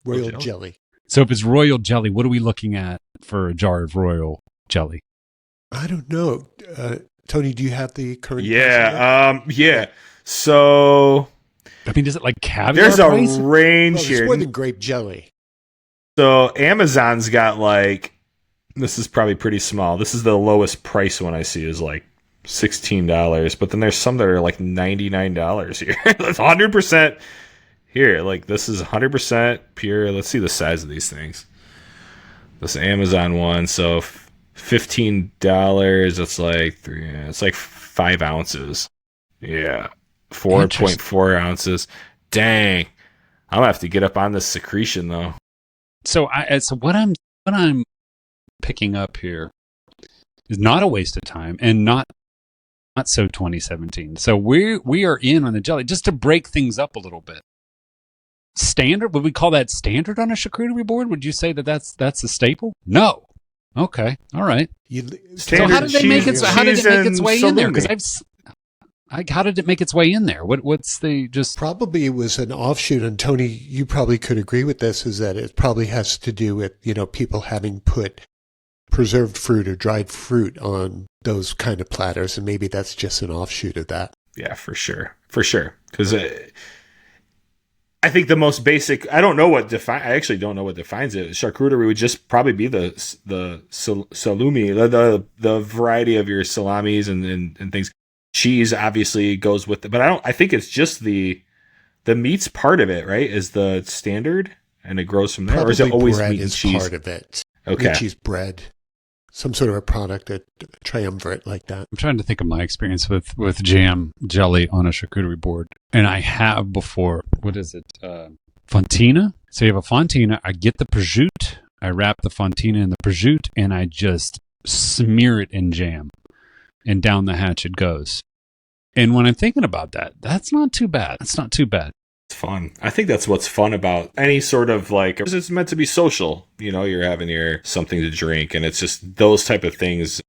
Royal jelly. So if it's royal jelly, what are we looking at for a jar of royal jelly? I don't know. Tony, do you have the current? Yeah. So, I mean, is it like caviar? There's price? a range here. It's more than grape jelly. So Amazon's got like, this is probably pretty small. This is the lowest price one I see is like $16. But then there's some that are like $99 here. That's 100% here. Like this is 100% pure. Let's see the size of these things. This Amazon one. So $15. It's like it's like 5 ounces. Yeah. 4.4 ounces. Dang. I'm gonna have to get up on this secretion though. So what I'm picking up here is not a waste of time and not so 2017. So we are in on the jelly just to break things up a little bit. Standard? Would we call that standard on a charcuterie board? Would you say that's a staple? No. Okay. All right. So how did it make its way in there? Because how did it make its way in there? What's the just? Probably it was an offshoot, and Tony, you probably could agree with this, is that it probably has to do with, people having put preserved fruit or dried fruit on those kind of platters, and maybe that's just an offshoot of that. Yeah, for sure. Because I think the most basic, I actually don't know what defines it. Charcuterie would just probably be the salumi, the variety of your salamis and things. Cheese obviously goes with it, but I think it's just the meat's part of it, right? Is the standard, and it grows from there, probably, or is it always bread meat and is cheese? Part of it. Okay, meat, cheese, bread, some sort of a product, a triumvirate like that. I'm trying to think of my experience with jam jelly on a charcuterie board, and I have before. What is it? Fontina. So you have a fontina. I get the prosciutto. I wrap the fontina in the prosciutto, and I just smear it in jam. And down the hatch it goes. And when I'm thinking about that, that's not too bad. It's not too bad. It's fun. I think that's what's fun about any sort of like, it's meant to be social. You're having something to drink, and it's just those type of things.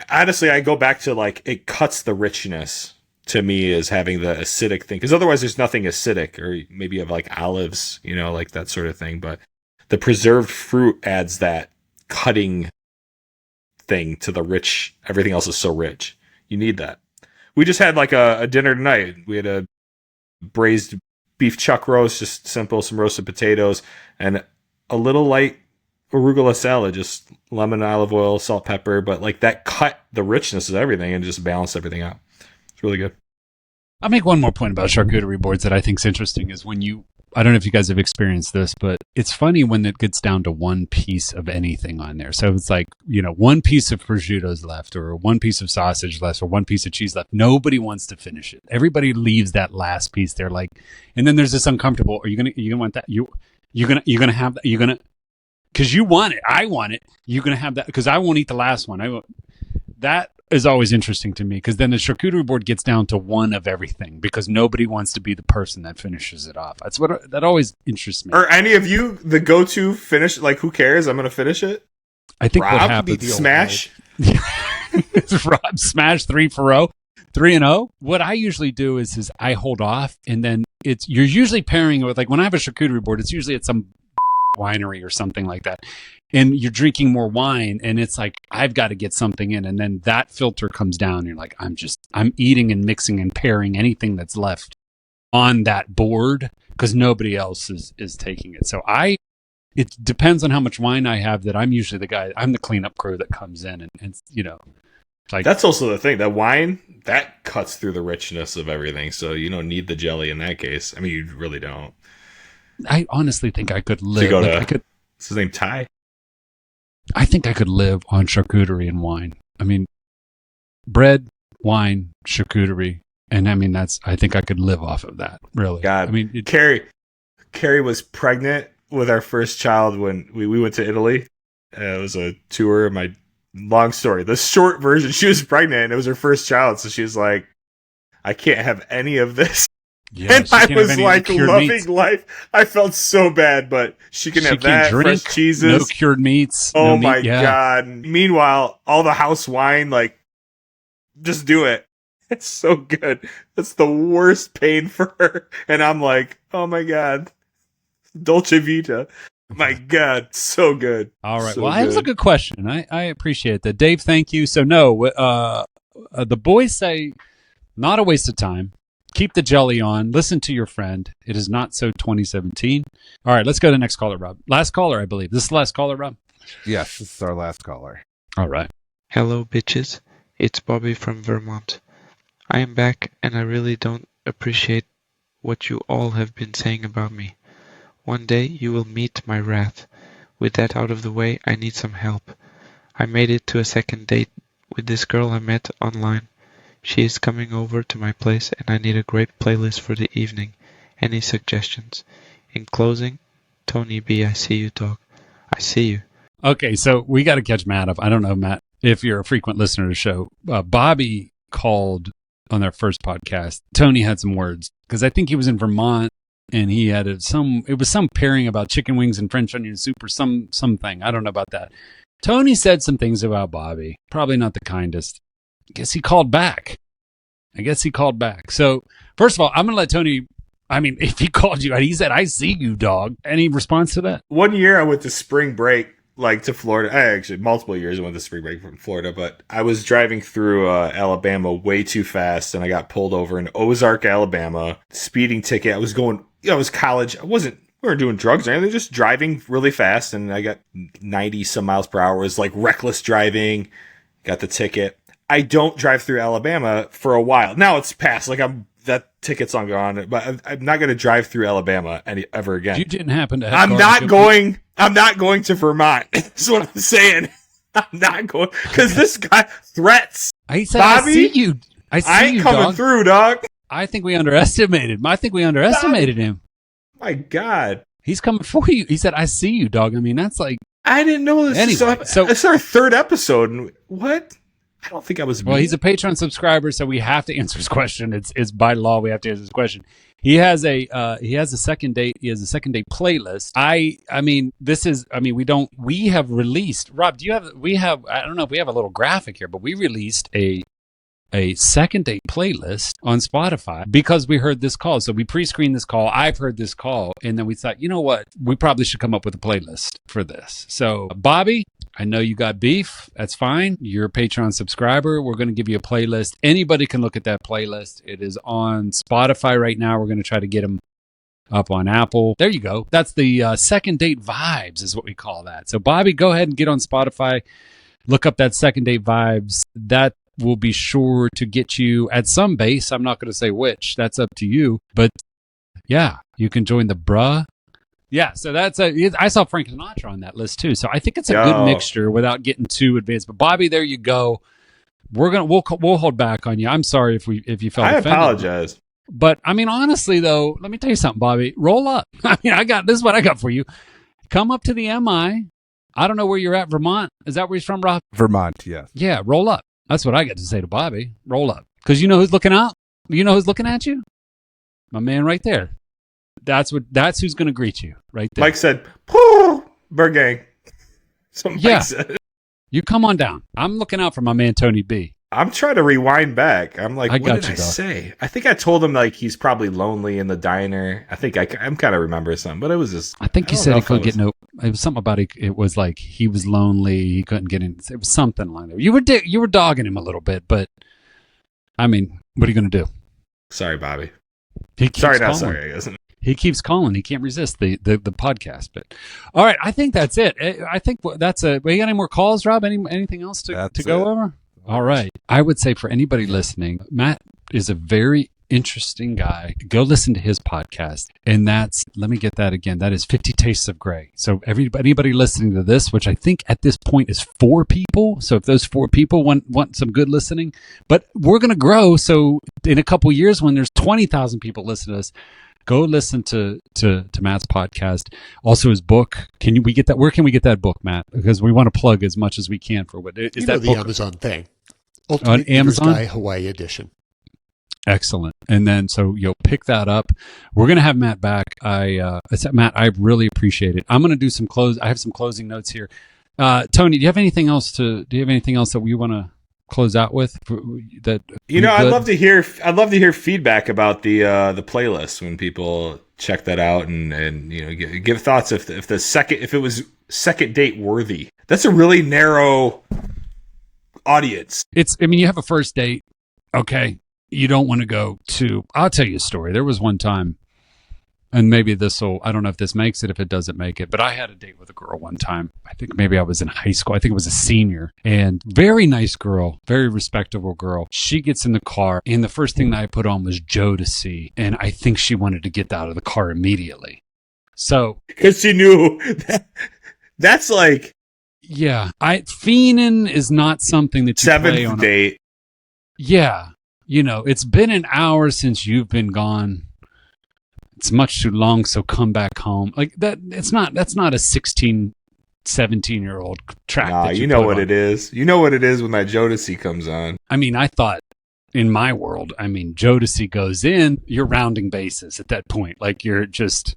Honestly, I go back to like, it cuts the richness to me as having the acidic thing. Because otherwise there's nothing acidic, or maybe you have like olives, like that sort of thing. But the preserved fruit adds that cutting thing to the rich. Everything else is so rich. You need that. We just had like a dinner tonight. We had a braised beef chuck roast, just simple, some roasted potatoes, and a little light arugula salad, just lemon, olive oil, salt, pepper. But like that cut the richness of everything and just balanced everything out. It's really good. I'll make one more point about charcuterie boards that I think is interesting is when I don't know if you guys have experienced this, but it's funny when it gets down to one piece of anything on there. So it's like, one piece of prosciutto's left, or one piece of sausage left, or one piece of cheese left. Nobody wants to finish it. Everybody leaves that last piece there, like, and then there's this uncomfortable. Are you gonna want that? You're gonna have that. You're gonna, because you want it. I want it. You're gonna have that because I won't eat the last one. That is always interesting to me, because then the charcuterie board gets down to one of everything because nobody wants to be the person that finishes it off. That always interests me. Are any of you the go-to finish? Like, who cares? I'm going to finish it. I think what Rob, happens Smash. is Rob smash 3-0. 3-0. What I usually do is I hold off, and then you're usually pairing it with, like, when I have a charcuterie board, it's usually at some winery or something like that, and you're drinking more wine, and it's like, I've got to get something in, and then that filter comes down, and you're like, I'm eating and mixing and pairing anything that's left on that board because nobody else is taking it. So it depends on how much wine I have, that I'm usually I'm the cleanup crew that comes in, and like, that's also the thing. That wine, that cuts through the richness of everything, so you don't need the jelly in that case. I mean, you really don't. I honestly think I could live. What's his name, Ty? I think I could live on charcuterie and wine. I mean, bread, wine, charcuterie, and I mean, I think I could live off of that. Really, God. I mean, Carrie was pregnant with our first child when we went to Italy. It was a tour. Long story. The short version, she was pregnant and it was her first child. So she was like, I can't have any of this. Yeah, and I was like, loving life. I felt so bad, but she can have that, drink, fresh cheeses. No cured meats. Oh no my meat, yeah. God. Meanwhile, all the house wine, like, just do it. It's so good. That's the worst pain for her. And I'm like, oh my God. Dolce Vita. My God, so good. All right. So well, that was a good question. I appreciate that. Dave, thank you. So, no, the boys say not a waste of time. Keep the jelly on. Listen to your friend. It is not so 2017. All right, let's go to the next caller, Rob. Last caller, I believe. This is the last caller, Rob? Yes, this is our last caller. All right. Hello, bitches. It's Bobby from Vermont. I am back, and I really don't appreciate what you all have been saying about me. One day you will meet my wrath. With that out of the way, I need some help. I made it to a second date with this girl I met online. She is coming over to my place and I need a great playlist for the evening. Any suggestions? In closing, Tony B, I see you, dog. I see you. Okay, so we got to catch Matt up. I don't know, Matt, if you're a frequent listener to the show. Bobby called on their first podcast. Tony had some words because I think he was in Vermont. And he had it was some pairing about chicken wings and French onion soup or something. I don't know about that. Tony said some things about Bobby. Probably not the kindest. I guess he called back. So, first of all, I'm going to let Tony, I mean, if he called you and he said, I see you, dog. Any response to that? One year I went to spring break, like to Florida. Actually, multiple years I went to spring break from Florida, but I was driving through Alabama way too fast and I got pulled over in Ozark, Alabama. Speeding ticket. I was college. We weren't doing drugs or anything, just driving really fast. And I got 90 some miles per hour. It was like reckless driving. Got the ticket. I don't drive through Alabama for a while. Now it's passed. Like that ticket's long gone, but I'm not going to drive through Alabama ever again. You didn't happen to have I'm not going to Vermont. That's what I'm saying. I'm not going because this guy threats. He said, Bobby, I see you. I ain't coming through, dog. I think we underestimated him. My God. He's coming for you. He said, I see you, dog. I mean, that's like... I didn't know this. Anyway, so it's our third episode. And what? I don't think I was... Well, he's a Patreon subscriber, so we have to answer his question. It's by law we have to answer his question. He has a second date. He has a second date playlist. We have released, Rob, I don't know if we have a little graphic here, but we released a second date playlist on Spotify because we heard this call. So we pre-screened this call. I've heard this call. And then we thought, you know what? We probably should come up with a playlist for this. So Bobby, I know you got beef. That's fine. You're a Patreon subscriber. We're going to give you a playlist. Anybody can look at that playlist. It is on Spotify right now. We're going to try to get them up on Apple. There you go. That's the second date vibes is what we call that. So Bobby, go ahead and get on Spotify. Look up that second date vibes. That will be sure to get you at some base. I'm not going to say which. That's up to you. But yeah, you can join the bruh. Yeah, so I saw Frank Sinatra on that list too. So I think it's a good mixture without getting too advanced. But Bobby, there you go. We'll hold back on you. I'm sorry if you felt offended. I apologize. But I mean, honestly though, let me tell you something, Bobby. Roll up. I mean, this is what I got for you. Come up to the MI. I don't know where you're at, Vermont. Is that where he's from, Rob? Vermont, yes. Yeah, roll up. That's what I got to say to Bobby. Roll up. Because you know who's looking out? You know who's looking at you? My man right there. That's who's going to greet you right there. Mike said, "Pooh, Bird Gang." So Mike said. You come on down. I'm looking out for my man Tony B. I'm trying to rewind back. I'm like, what did I dog. say? I think I told him like he's probably lonely in the diner. I think I'm kind of remembering something, but it was just. I think you said he couldn't get no. It was something about it. It was like he was lonely. He couldn't get in. It was something like that. You were dogging him a little bit, but I mean, what are you going to do? Sorry, Bobby. Sorry, not sorry. I guess. He keeps calling. He can't resist the podcast. But all right, I think that's it. I think that's a. We got any more calls, Rob? Anything else to go over? All right. I would say for anybody listening, Matt is a very interesting guy. Go listen to his podcast. And let me get that again. That is 50 Tastes of Grey. So anybody listening to this, which I think at this point is 4 people. So if those 4 people want some good listening, but we're going to grow. So in a couple years, when there's 20,000 people listening to us, go listen to Matt's podcast. Also his book. Can we get that? Where can we get that book, Matt? Because we want to plug as much as we can for what is that the book? Amazon thing. On Ultimate Amazon? Guy Hawaii edition. Excellent. And then, so you'll pick that up. We're going to have Matt back. I said, Matt, I really appreciate it. I'm going to do I have some closing notes here. Tony, do you have anything else that we want to close out with? I'd love to hear feedback about the playlist when people check that out and give thoughts if it was second date worthy. That's a really narrow audience. You have a first date. Okay. You don't want to go to, I'll tell you a story. There was one time, and maybe I don't know if this makes it, if it doesn't make it, but I had a date with a girl one time. I think maybe I was in high school. I think it was a senior, and very nice girl, very respectable girl. She gets in the car, and the first thing that I put on was Jodeci, and I think she wanted to get out of the car immediately. So, because she knew that's like, yeah, fiending is not something that you play on seventh date. Yeah. It's been an hour since you've been gone. It's much too long, so come back home. Like that, that's not a 16, 17-year-old track. Nah, that you know what it is. You know what it is when that Jodeci comes on. I mean, I thought in my world, Jodeci goes in, you're rounding bases at that point. Like you're just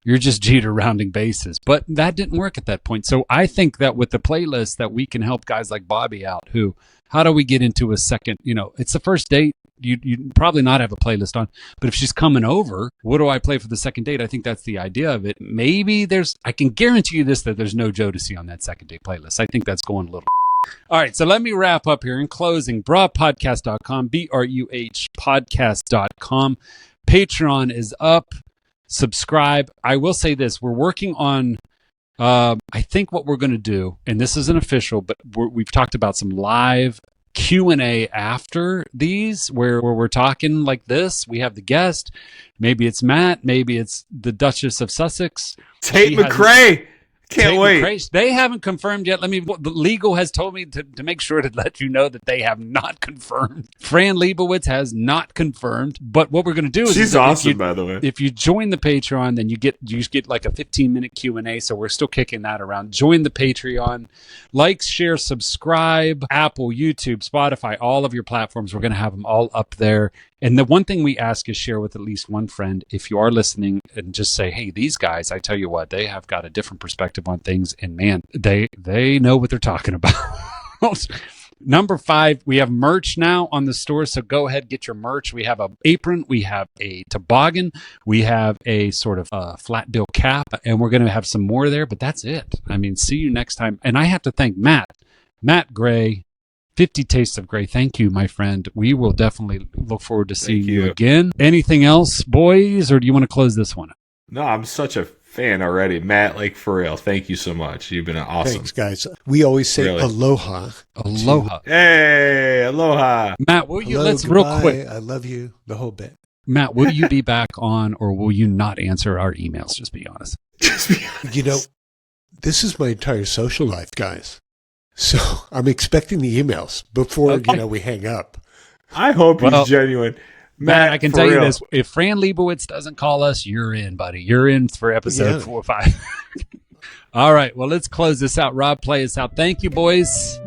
Jeter rounding bases. But that didn't work at that point. So I think that with the playlist that we can help guys like Bobby out how do we get into a second, it's the first date. You'd probably not have a playlist on, but if she's coming over, what do I play for the second date? I think that's the idea of it. Maybe I can guarantee you that there's no Jodeci on that second date playlist. I think that's going a little. All right, so let me wrap up here in closing. BruhPodcast.com, BRUH podcast.com. Patreon is up. Subscribe. I will say this. We're working on, I think what we're going to do, and this isn't official, but we've talked about some live Q&A after these where we're talking like this. We have the guest. Maybe it's Matt. Maybe it's the Duchess of Sussex. Tate McRae. Can't wait. McRae. They haven't confirmed yet. The legal has told me to make sure to let you know that they have not confirmed. Fran Lebowitz has not confirmed. But what we're going to do is she's awesome, by the way. If you join the Patreon, then you get like a 15-minute Q&A. So we're still kicking that around. Join the Patreon. Like, share, subscribe. Apple, YouTube, Spotify, all of your platforms. We're going to have them all up there. And the one thing we ask is share with at least one friend if you are listening, and just say, hey, these guys, I tell you what, they have got a different perspective on things, and man, they know what they're talking about. Number 5, we have merch now on the store, so go ahead, get your merch. We have an apron, we have a toboggan, we have a sort of flat bill cap, and we're going to have some more there, but that's it. See you next time. And I have to thank Matt Gray, 50 Tastes of Grey. Thank you, my friend. We will definitely look forward to seeing you again. Anything else, boys, or do you want to close this one? No, I'm such a fan already. Matt, like for real, thank you so much. You've been awesome. Thanks, guys. We always say aloha. Aloha. Hey, aloha. Matt, let's real quick. I love you, the whole bit. Matt, will you be back on, or will you not answer our emails? Just be honest. This is my entire social life, guys. So I'm expecting the emails before we hang up. I hope he's genuine. Matt, I can tell you this. If Fran Lebowitz doesn't call us, you're in, buddy. You're in for episode 4 or 5. All right. Well, let's close this out. Rob, play us out. Thank you, boys.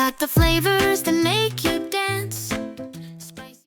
got the flavor